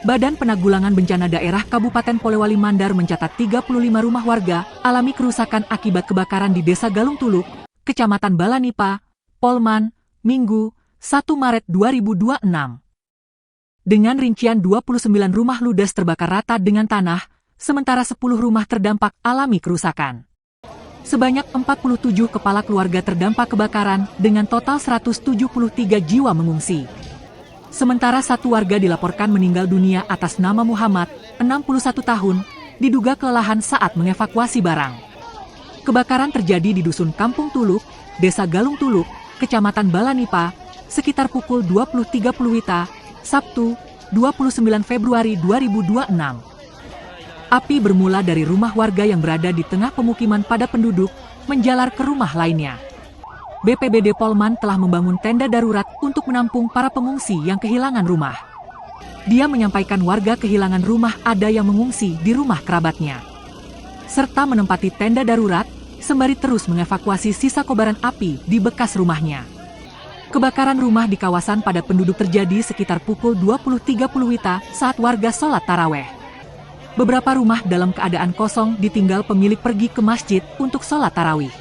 Badan Penanggulangan Bencana Daerah Kabupaten Polewali Mandar mencatat 35 rumah warga alami kerusakan akibat kebakaran di Desa Galung Tuluk, Kecamatan Balanipa, Polman, Minggu, 1 Maret 2026. Dengan rincian 29 rumah ludes terbakar rata dengan tanah, sementara 10 rumah terdampak alami kerusakan. Sebanyak 47 kepala keluarga terdampak kebakaran dengan total 173 jiwa mengungsi. Sementara satu warga dilaporkan meninggal dunia atas nama Muhammad, 61 tahun, diduga kelelahan saat mengevakuasi barang. Kebakaran terjadi di Dusun Kampung Tuluk, Desa Galung Tuluk, Kecamatan Balanipa, sekitar pukul 20.30 WITA, Sabtu, 29 Februari 2026. Api bermula dari rumah warga yang berada di tengah pemukiman padat penduduk, menjalar ke rumah lainnya. BPBD Polman telah membangun tenda darurat untuk menampung para pengungsi yang kehilangan rumah. Dia menyampaikan warga kehilangan rumah ada yang mengungsi di rumah kerabatnya, serta menempati tenda darurat, sembari terus mengevakuasi sisa kobaran api di bekas rumahnya. Kebakaran rumah di kawasan padat penduduk terjadi sekitar pukul 20.30 WITA saat warga sholat taraweh. Beberapa rumah dalam keadaan kosong ditinggal pemilik pergi ke masjid untuk sholat tarawih.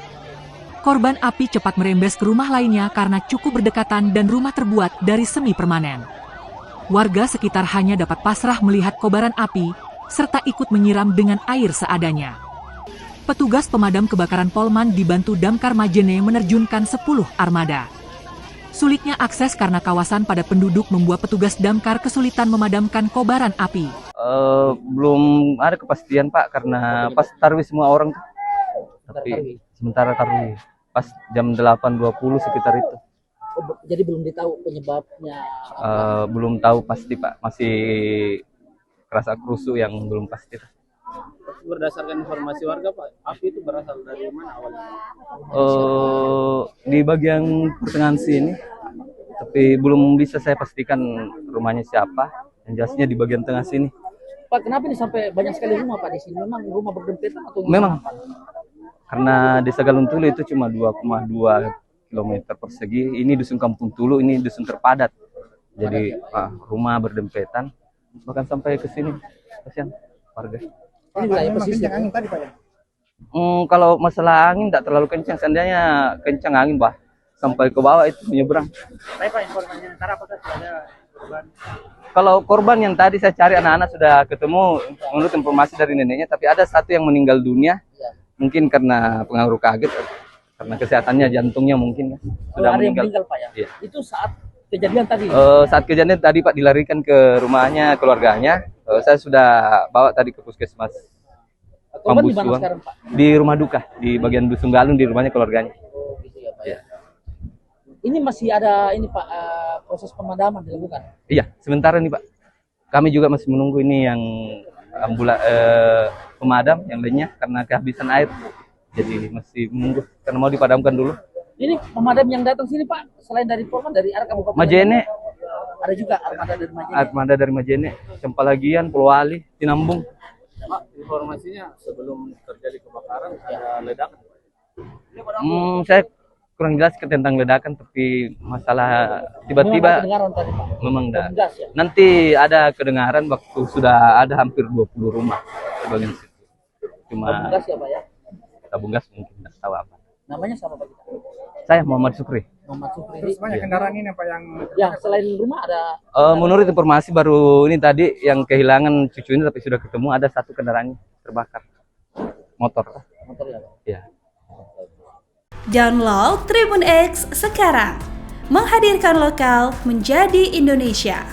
Korban api cepat merembes ke rumah lainnya karena cukup berdekatan dan rumah terbuat dari semi permanen. Warga sekitar hanya dapat pasrah melihat kobaran api, serta ikut menyiram dengan air seadanya. Petugas pemadam kebakaran Polman dibantu Damkar Majene menerjunkan 10 armada. Sulitnya akses karena kawasan padat penduduk membuat petugas damkar kesulitan memadamkan kobaran api. Belum ada kepastian Pak, karena pas tarawih semua orang tuh. Tapi sementara tarawih pas jam 8.20 sekitar itu. Jadi belum ditahu penyebabnya? Belum tahu pasti Pak, masih kerasa kerusuh yang belum pasti. Berdasarkan informasi warga Pak, api itu berasal dari mana awalnya? Di bagian pertengahan sini, tapi belum bisa saya pastikan rumahnya siapa. Yang jelasnya di bagian tengah sini. Pak, kenapa ini sampai banyak sekali rumah Pak di sini? Memang rumah berdempetan atau gimana? Memang, karena Desa Galung Tuluk itu cuma 2,2 km persegi. Ini Dusun Kampung Tuluk, ini dusun terpadat. Jadi rumah berdempetan, bahkan sampai ke sini. Kasihan warga. Ini wilayah pesisir. Angin tadi Pak ya? Kalau masalah angin tidak terlalu kencang, seandainya kencang angin Pak, sampai ke bawah itu menyeberang. Tapi Pak, informasinya antara apakah sudah ada korban? Kalau korban yang tadi saya cari anak-anak sudah ketemu menurut informasi dari neneknya, tapi ada satu yang meninggal dunia, mungkin karena pengaruh kaget, karena kesehatannya jantungnya mungkin sudah ada meninggal. yang meninggal Pak ya? Iya. Itu saat kejadian tadi? Saat kejadian tadi Pak dilarikan ke rumahnya keluarganya. Saya sudah bawa tadi ke puskesmas. Korban di mana sekarang Pak? Di rumah duka, di bagian Dusun Galung, di rumahnya keluarganya. Gitu ya Pak Iya. ya. Ini masih ada ini Pak, proses pemadaman dilakukan? Iya, sementara nih Pak. Kami juga masih menunggu ini yang pemadam yang lainnya karena kehabisan air. Jadi masih menunggu karena mau dipadamkan dulu. Ini pemadam yang datang sini Pak, selain dari Polman, dari arah Kabupaten Majene, ada juga armada dari Majene. armada dari Majene, Cempalagian, Polewali, Tinambung. Pak, informasinya sebelum terjadi kebakaran ada ledakan. Saya kurang jelas tentang ledakan, tapi masalah tiba-tiba Kedengaran tadi Pak. memang Gas ya? nanti ada kedengaran waktu sudah ada hampir 20 rumah di bagian situ. Cuma Gas ya Pak ya? tabung gas mungkin tidak tahu apa. Namanya sama Pak kita? Saya Muhammad Sukri. Muhammad Sukri. Terus banyak kendaraan ini Pak yang Selain rumah ada? Menurut informasi baru ini tadi yang kehilangan cucu ini tapi sudah ketemu, ada satu kendaraannya terbakar. Motor. Motor ya Pak? Ya. Download Tribun X sekarang. Menghadirkan lokal menjadi Indonesia.